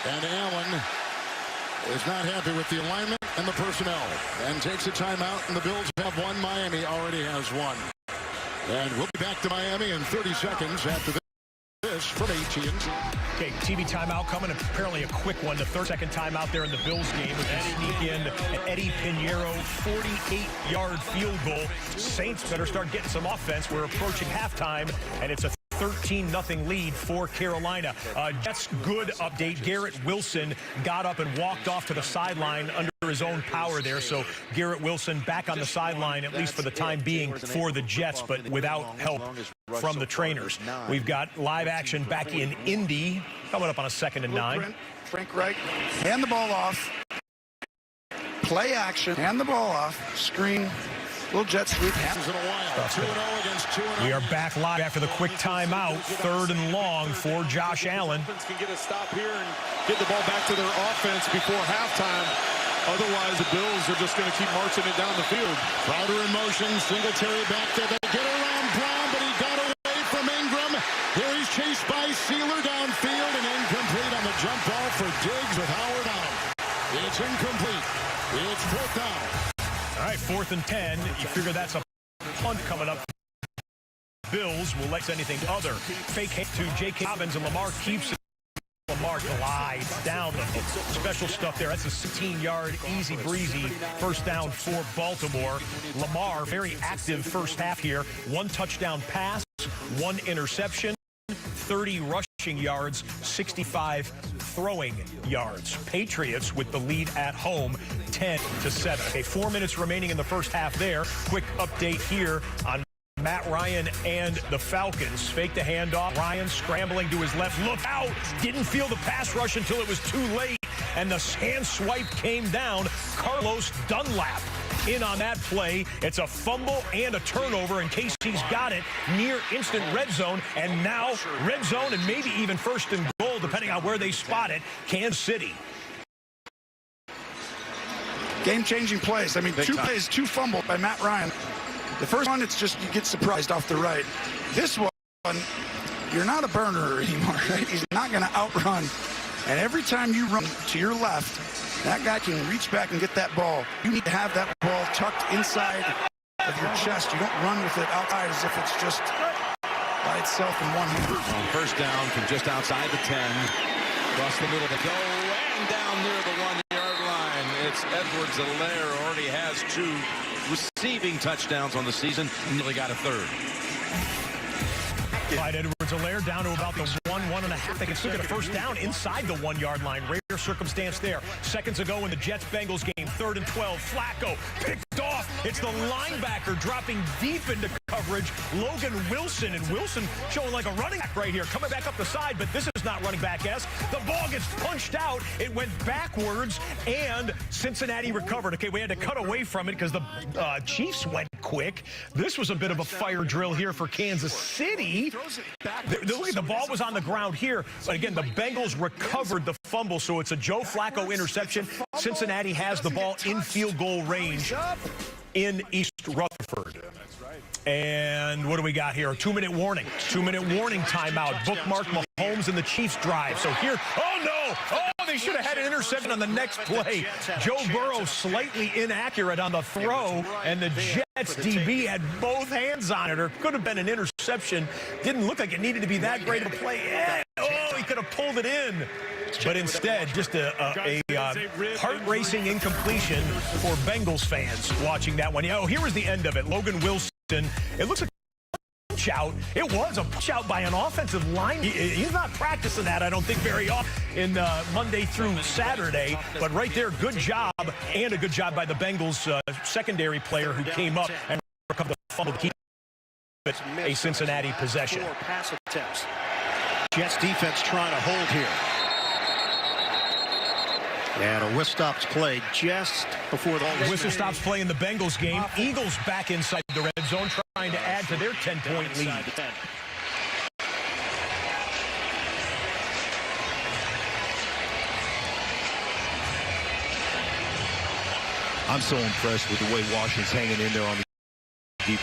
And Allen is not happy with the alignment and the personnel and takes a timeout, and the Bills have one. Miami already has one. And we'll be back to Miami in 30 seconds after this from AT&T. Okay, TV timeout coming, apparently a quick one. The 30-second timeout there in the Bills game with sneak in an Eddie Pinheiro 48-yard field goal. Saints better start getting some offense. We're approaching halftime, and it's a 13-0 lead for Carolina. Jets good update. Garrett Wilson got up and walked off to the sideline under his own power there. So Garrett Wilson back on the sideline, at least for the time being, for the Jets, but without help from the trainers. We've got live action back in Indy coming up on a 2nd and 9. Frank Reich, hand the ball off. Play action, hand the ball off. Screen. Little jet sweep. We are back live after the quick timeout. 3rd and long for Josh Allen. Can get a stop here and get the ball back to their offense before halftime. Otherwise, the Bills are just going to keep marching it down the field. Crowder in motion. Singletary back there. They get around Brown, but he got away from Ingram. Here he's chased by Sealer downfield and incomplete on the jump ball for Diggs with Howard out. It's incomplete. It's 4th down. All right, 4th and 10. You figure that's a punt coming up. Bills will let anything other. Fake hit to J.K. Dobbins, and Lamar keeps it. Lamar glides down the special stuff there. That's a 16-yard, easy breezy first down for Baltimore. Lamar, very active first half here. 1 touchdown pass, 1 interception, 30 rushing yards, 65 throwing yards. Patriots with the lead at home, 10-7. Okay, 4 minutes remaining in the first half there. Quick update here on Matt Ryan and the Falcons. Fake the handoff. Ryan scrambling to his left. Look out. Didn't feel the pass rush until it was too late. And the hand swipe came down. Carlos Dunlap in on that play. It's a fumble and a turnover in case he's got it near instant red zone. And now red zone and maybe even 1st and goal, depending on where they spot it. Kansas City. Game-changing plays. I mean, 2 plays, 2 fumbled by Matt Ryan. The first one, it's just you get surprised off the right. This one, you're not a burner anymore, right? He's not going to outrun. And every time you run to your left, that guy can reach back and get that ball. You need to have that ball tucked inside of your chest. You don't run with it outside as if it's just by itself in one hand. On first down from just outside the 10. Across the middle to go and down near the 1-yard line. It's Edwards-Helaire, already has 2 receiving touchdowns on the season. Nearly got a 3rd. Clyde Edwards-Helaire down to about the 1.5. They can still get a first down inside the 1-yard line. Rare circumstance there. Seconds ago in the Jets-Bengals game, 3rd and 12. Flacco picked off. It's the linebacker dropping deep into coverage. Logan Wilson, and Wilson showing like a running back right here. Coming back up the side, but this is not running back-esque. The ball gets punched out. It went backwards, and Cincinnati recovered. Okay, we had to cut away from it because the Chiefs went quick. This was a bit of a fire drill here for Kansas City. Look at the ball was on the ground here, but again, the Bengals recovered the fumble, so it's a Joe Flacco interception. Cincinnati has the ball in field goal range in East Rutherford. And what do we got here? A 2-minute warning. 2-minute warning timeout. Bookmark Mahomes and the Chiefs drive. So here, oh no! Oh, they should have had an interception on the next play. Joe Burrow slightly inaccurate on the throw, and the Jets DB had both hands on it, or could have been an interception. Didn't look like it needed to be that great of a play. Oh, he could have pulled it in. But instead, just a heart-racing incompletion for Bengals fans watching that one. Oh, here was the end of it. Logan Wilson, it looks like a punch out. It was a punch out by an offensive line. He's not practicing that, I don't think, very often in Monday through Saturday. But right there, good job, and a good job by the Bengals secondary player who came up and recovered the fumble to keep it a Cincinnati possession. Pass attempts. Jets defense trying to hold here. And a whistle stops play just before the whistle stops play in the Bengals game. Eagles back inside the red zone, trying to add to their 10-point lead. I'm so impressed with the way Washington's hanging in there on the deep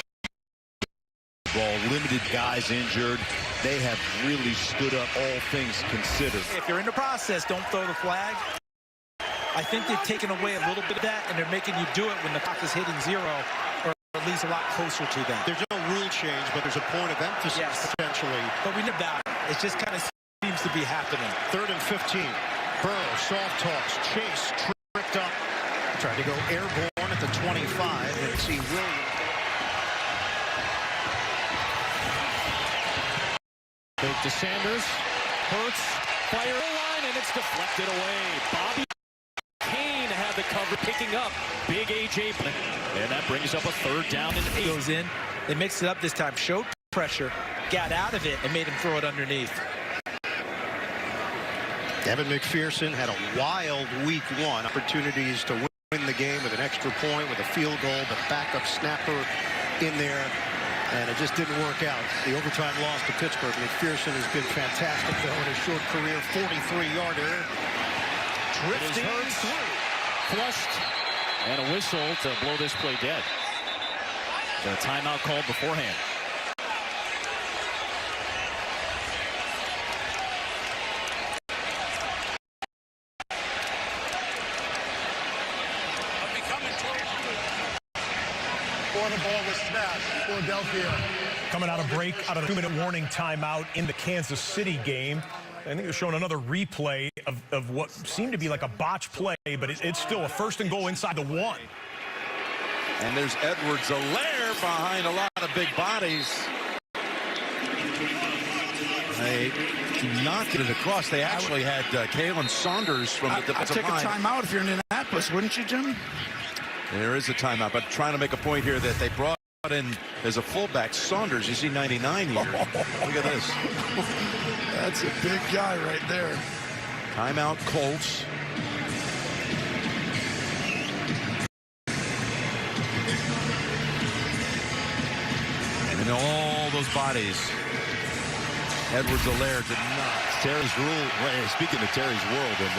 ball. Limited guys injured. They have really stood up, all things considered. If you're in the process, don't throw the flag. I think they've taken away a little bit of that, and they're making you do it when the clock is hitting 0, or at least a lot closer to that. There's no rule change, but there's a point of emphasis potentially. But we know about it. It just kind of seems to be happening. 3rd and 15. Burrow, soft toss. Chase tripped up. Tried to go airborne at the 25, and see Williams. Big to Sanders. Hurts. Fire line, and it's deflected away. Bobby Kane had the cover, picking up big A.J. And that brings up a 3rd down and 8. Goes in. They mixed it up this time. Showed pressure. Got out of it and made him throw it underneath. Evan McPherson had a wild week 1. Opportunities to win the game with an extra point, with a field goal, but backup snapper in there. And it just didn't work out. The overtime loss to Pittsburgh. McPherson has been fantastic, though, in his short career. 43-yarder. Drifting through. Flushed. And a whistle to blow this play dead. The timeout called beforehand. The ball was snapped. Philadelphia. Coming out of break, out of the 2-minute warning timeout in the Kansas City game. I think they're showing another replay of what seemed to be like a botch play, but it's still a 1st and goal inside the 1. And there's Edwards-Helaire behind a lot of big bodies. They knocked it across. They actually had Kalen Saunders from the defensive line. I'd take a timeout if you're in Indianapolis, wouldn't you, Jim? There is a timeout, but trying to make a point here that they brought in as a fullback Saunders. You see 99 here. Look at this. That's a big guy right there. Timeout Colts. And all those bodies. Edwards-Helaire did not. Terry's rule. Speaking of Terry's world, and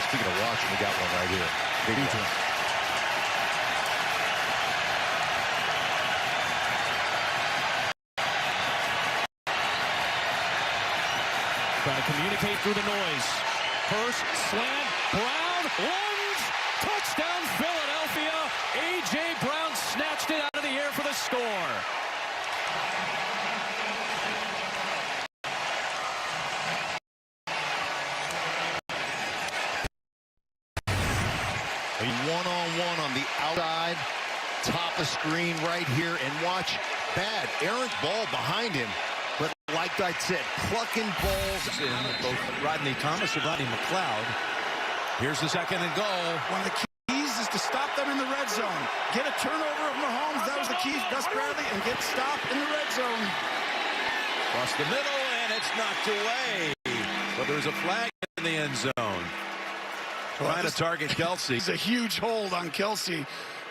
speaking of watching, we got one right here. Big one. Trying to communicate through the noise. Hurst, slant, Brown, lunge, touchdown Philadelphia. A.J. Brown snatched it out of the air for the score. A one-on-one on the outside, top of screen right here, and watch bad errant ball behind him. But like I said, plucking balls In both Rodney Thomas and Rodney McLeod. Here's the 2nd and goal. One of the keys is to stop them in the red zone. Get a turnover of Mahomes. That was the key. Gus Bradley, and get stopped in the red zone. Across the middle, and it's knocked away. But there's a flag in the end zone. Trying to target Kelsey. It's a huge hold on Kelsey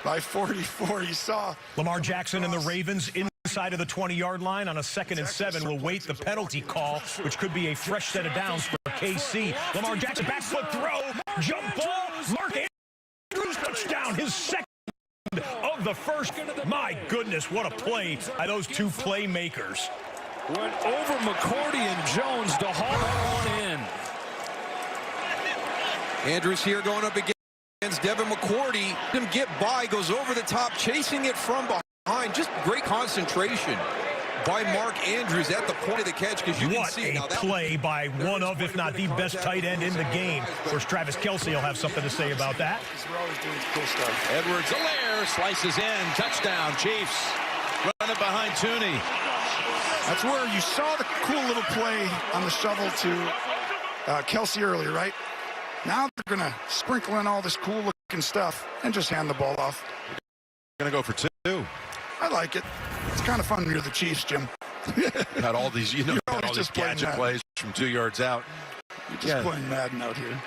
by 44. You saw Lamar Jackson and the Ravens inside of the 20-yard line on a 2nd and 7 will wait the penalty call, which could be a fresh set of downs for KC. Lamar Jackson, back foot throw, jump ball, Mark Andrews, touchdown, his 2nd of the 1st. My goodness, what a play by those 2 playmakers. Went over McCourty and Jones to haul that one in. Andrews here going up against Devin McCourty. Him get by, goes over the top, chasing it from behind. Just great concentration by Mark Andrews at the point of the catch, because you can see what a play by one of, if not the best tight end in the game. Of course, Travis Kelce will have something to say about that. we're always doing cool stuff. Edwards-Helaire slices in. Touchdown, Chiefs. Running behind Tooney. That's where you saw the cool little play on the shovel to Kelce earlier, right? Now they're going to sprinkle in all this cool-looking stuff and just hand the ball off. Going to go for 2. I like it. It's kind of fun when you're the Chiefs, Jim. Had all these, had all these gadget plays from 2 yards out. You're just playing Madden out here.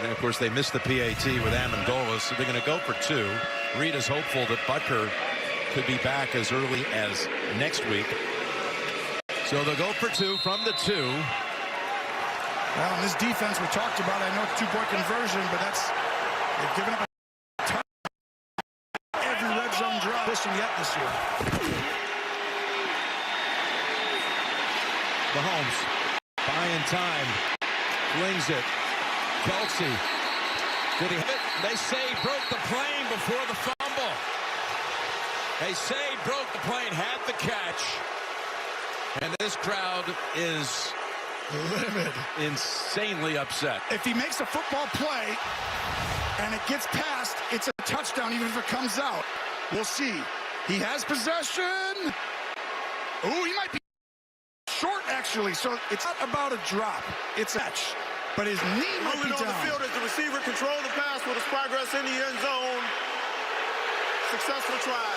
And, of course, they missed the PAT with Amendola, so they're going to go for 2. Reed is hopeful that Butker could be back as early as next week. So they'll go for 2 from the 2. Well, in this defense we talked about, I know it's 2-point conversion, but they've given up a ton every red zone drive yet this year. Mahomes buying time. Flings it. Kelsey. Did he have it? They say he broke the plane before the fumble. They say he broke the plane, had the catch. And this crowd is livid, insanely upset. If he makes a football play and it gets past, it's a touchdown even if it comes out. We'll see. He has possession. Ooh, he might be short, actually. So it's not about a drop. It's a catch. But his knee might be down. On the field as the receiver controlled the pass with his progress in the end zone. Successful try.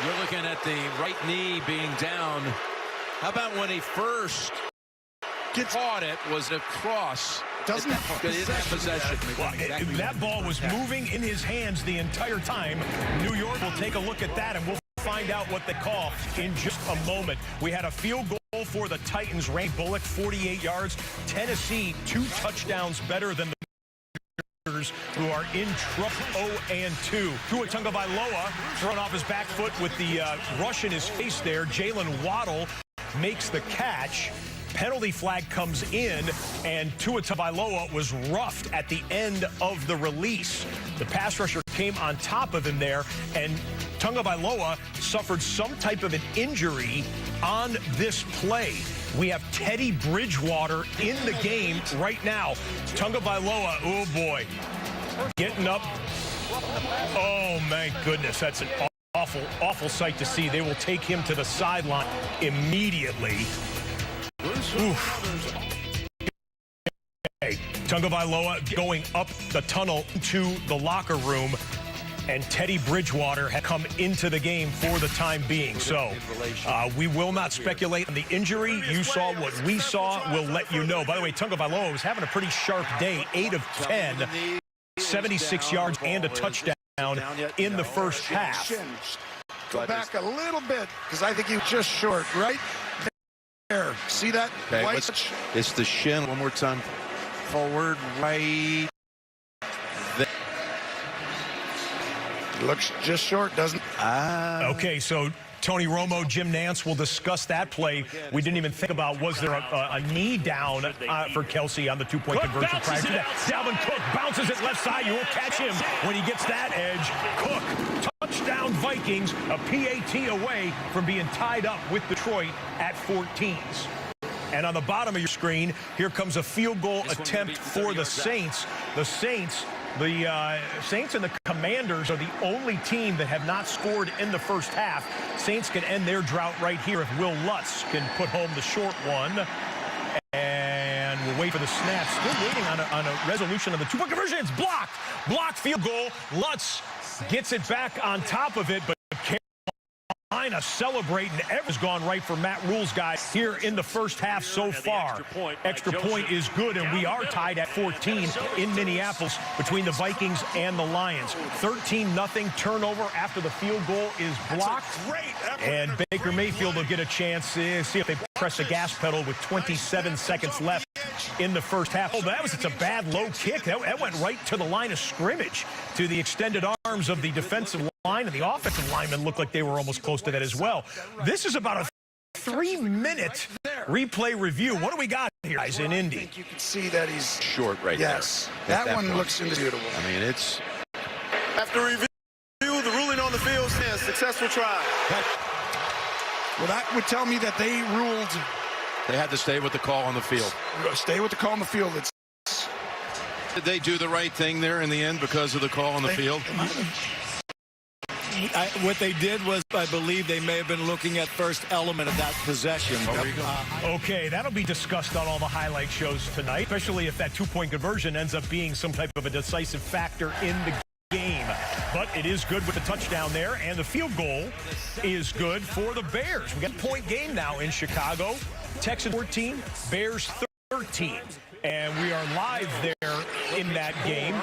You're looking at the right knee being down. How about when he first caught it, was a cross? Doesn't have possession. Well, that ball was moving in his hands the entire time. New York will take a look at that, and we'll find out what they call in just a moment. We had a field goal for the Titans. Ray Bullock, 48 yards. Tennessee, 2 touchdowns better than the who are in trouble. 0-2. Tua Tagovailoa thrown off his back foot with the rush in his face there. Jalen Waddle makes the catch. Penalty flag comes in, and Tua Tagovailoa was roughed at the end of the release. The pass rusher came on top of him there, and Tagovailoa suffered some type of an injury on this play. We have Teddy Bridgewater in the game right now. Tagovailoa, oh boy, getting up. Oh my goodness, that's an awful sight to see. They will take him to the sideline immediately. Oof. Okay. Tagovailoa going up the tunnel to the locker room, and Teddy Bridgewater had come into the game for the time being. So we will not speculate on the injury. You saw what we saw. We'll let you know. By the way, Tagovailoa was having a pretty sharp day. 8 of 10, 76 yards and a touchdown in the first half. Go back a little bit, because I think he was just short, right? There. See that? Okay, it's the shin. One more time. Forward, right. There. Looks just short, doesn't it? Okay, so Tony Romo, Jim Nantz will discuss that play. We didn't even think about, was there a knee down for Kelsey on the 2-point conversion prior to that. Dalvin Cook bounces it left side. You won't catch him when he gets that edge. Cook, touchdown Vikings, a PAT away from being tied up with Detroit at 14s. And on the bottom of your screen, here comes a field goal attempt for the Saints. The Saints and the Commanders are the only team that have not scored in the first half. Saints can end their drought right here if Will Lutz can put home the short one. And we'll wait for the snap. Still waiting on a resolution of the 2-point conversion. It's blocked. Blocked field goal. Lutz gets it back on top of it, but Carolina celebrating. Everyone's gone right for Matt Rule's guys here in the first half so far. Extra point is good, and we are tied at 14 in Minneapolis between the Vikings and the Lions. 13-0 turnover after the field goal is blocked. And Baker Mayfield will get a chance to see if they press the gas pedal with 27 seconds left in the first half. Oh, it's a bad low kick. That went right to the line of scrimmage, to the extended arms of the defensive line, and the offensive linemen looked like they were almost close to that as well. This is about a 3-minute replay review. What do we got here, guys, in Indy? I think you can see that he's short right there. Yes, that one looks indisputable. I mean, it's... After review, the ruling on the field says successful try. Well, that would tell me that they ruled... They had to stay with the call on the field. Stay with the call on the field. Did they do the right thing there in the end because of the call on the field? What they did was, I believe they may have been looking at first element of that possession. Okay, that'll be discussed on all the highlight shows tonight, especially if that 2-point conversion ends up being some type of a decisive factor in the game. But it is good with the touchdown there, and the field goal is good for the Bears. We got a point game now in Chicago. Texans 14, Bears 13. And we are live there in that game.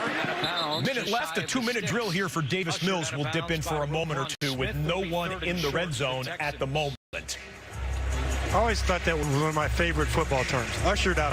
Minute left, a 2-minute drill here for Davis Mills. We'll dip in for a moment or two with no one in the red zone at the moment. I always thought that was one of my favorite football terms. Ushered out